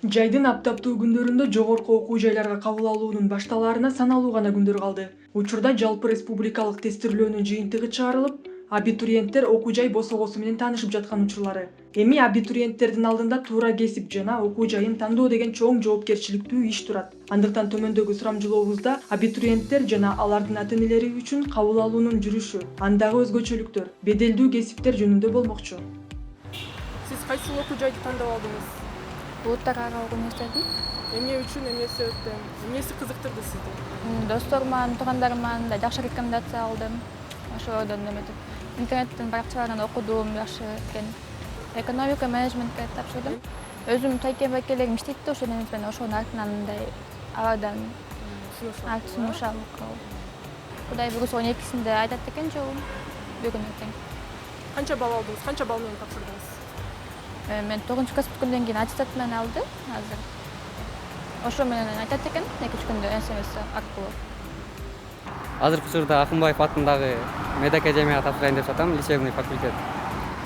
Жайдын аптаптуу күндөрүндө жогорку окуу жайларга кабыл алуунун башталаарына саналуу гана күндөр калды. Учурда жалпы республикалык тестирлөөнүн жыйынтыгы чыгарылып, абитуриенттер окуу жай босогосу менен таанышып жаткан учурлары. Эми абитуриенттердин алдында туура кесип жана окуу жайын тандоо деген чоң жоопкерчиликтүү иш турат. Андыктан төмөндөгү сурамжылообузда абитуриенттер жана алардын ата-энелери үчүн кабыл алуунун жүрүшү, андагы өзгөчөлүктөр, беделдүү кесиптер жөнүндө болмокчу. Сиз кайсыл окуу жайды тандап алдыңыз? Улуттар аралык университетин. Эмне үчүн, эмне себептен? Эмнеси кызыктырды сизди? Досторум менен, туугандарым менен жакшы рекомендация алдым. Ошодон эметип интернеттен баракчаларынан окудум, жакшы экен. Экономика, менеджментке тапшырдым. Өзүм тайкен байкелерим иштейт да ошо менен ошонун артынан мындай абадан сунушам. Кудай буюрса 12-синде айтат экен жолум. Бүгүн эртең. Канча балл алдыңыз? Канча балл менен тапшырдыңыз? Мен 9-чу класс бүткөндөн кийин аттестат менен алды азыр. Ошо менен айтат экен 2 күндө СМС аркылуу. Азыркы учурда Акынбаев атындагы медакадемияга тапшырайын деп жатам, лечебный факультет.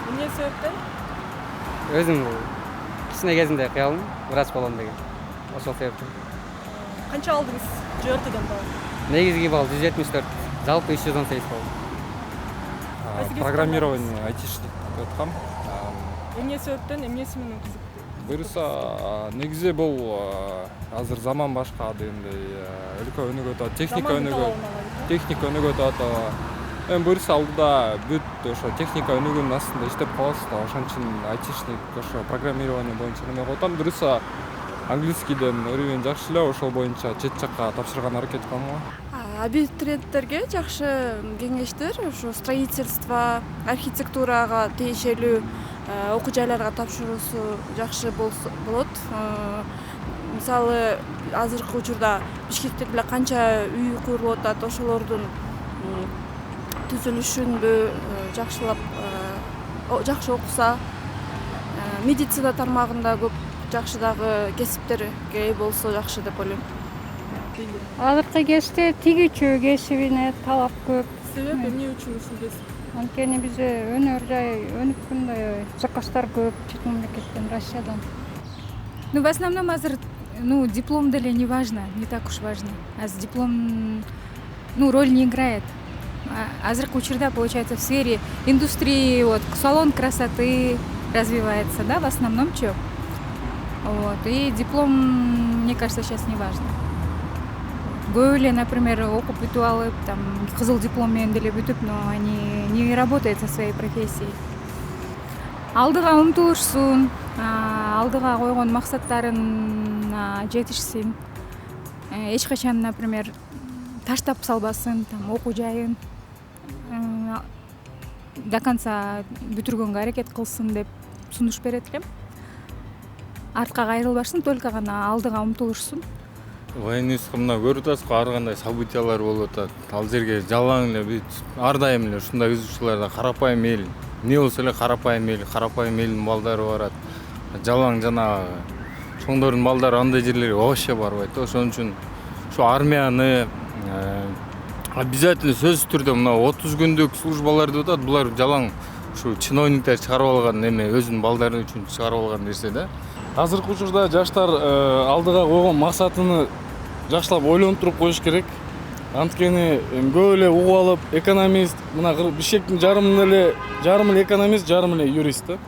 Эмне себептен? Өзүм кичине кезинде кыялым врач болом деген. Ошол себептен. Канча алдыңыз ЖРТден балл? Негизги балл 174, жалпы 318 болду. Программирование айтишник өткөм. Эмне себептен, эмнеси менен кызыктı? Буюрса негизи бул азыр заман башка дегендей өлкө өнүгүп атат, техника өнүгүп атат. Эми буюрса алдыда бүт ошо техника өнүгүүнүн астында иштеп каласыз да, ошон үчүн айтишник ошо программирование боюнча неме кылып атам. Буюрса английскийден уровень жакшы эле, ошол боюнча чет жакка тапшырганга аракет кылам го. Абитуриенттерге жакшы кеңештер ушу строительство, архитектурага тиешелүү окуу жайларга тапшыруусу жакшы болот. Мисалы, азыркы учурда Бишкекте деле канча үй курулуп атат, ошолордун түзүлүшүнбү жакшылап жакшы окуса, медицина тармагында көп жакшы дагы кесиптерге ээ болсо жакшы деп ойлойм. Азыркы кезде тигүүчү кесибине талап көп. Себеп эмне үчүн ушул кесип? Анткени бизде өнөр жай өнүп мындай заказдар көп чет мамлекеттен, Россиядан. В основном азыр диплом деле не важно, не так уж важно. Диплом роль не играет. Азыркы учурда получается в сфере индустрии, салон красоты развивается, да, в основном чё. И диплом, мне кажется, сейчас не важно. Көп эле, например, окуп бүтүп алып, кызыл диплом менен деле бүтүп, но они не работают со своей профессией. Алдыга умтулушсун, алдыга койгон максаттарына жетишсин. Эч качан, например, таштап салбасын, окуу жайын до конца бүтүргөнгө аракет кылсын деп сунуш берет элем. Артка кайрылбасын, только гана алдыга умтулушсун. Военныйска мына көрүп атасыз, ар кандай событиялар болуп атат. Ал жерге жалаң эле бүт ар дайым эле ушундай изучууларда карапайым эл, эмне болсо эле карапайым элдин балдары барат. Жалаң жанагы чоңдордун балдары андай жерлерге вообще барбайт да. Ошон үчүн ушу армияны обязательно сөзсүз түрдө мына 30 күндүк службалар деп атат. Булар жалаң ушу чиновниктер чыгарып алган эме, өзүнүн балдары үчүн чыгарып алган нерсе да. Азыркы учурда жаштар алдыга койгон максатыны жакшылап ойлонуп туруп коюш керек. Анткени көп эле угуп алып, экономист, мына Бишкектин жарым эле экономист, жарым эле юрист да.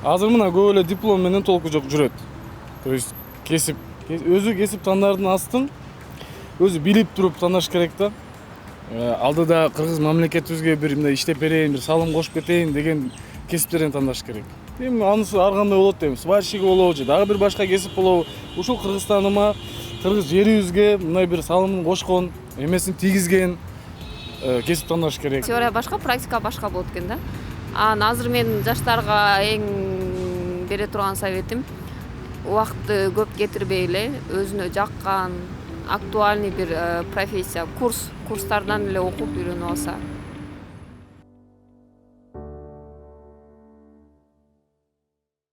Азыр мына көп эле диплом менен толку жок жүрөт. То есть өзү кесип тандардын астын өзү билип туруп тандаш керек да. Алдыда кыргыз мамлекетибизге бир мындай иштеп берейин, бир салым кошуп кетейин деген кесиптерден тандаш керек. Эми анысы ар кандай болот дейм. Сварщик болобу же дагы бир башка кесип болобу. Ушул Кыргызстаныма, кыргыз жерибизге мындай бир салымын кошкон, эмесин тийгизген кесип тандаш керек. Теория башка, практика башка болот экен да. Азыр мен жаштарга эң бере турган советим убакытты көп кетирбей эле өзүнө жаккан актуальный бир профессия, курстардан эле окуп үйрөнүп алса.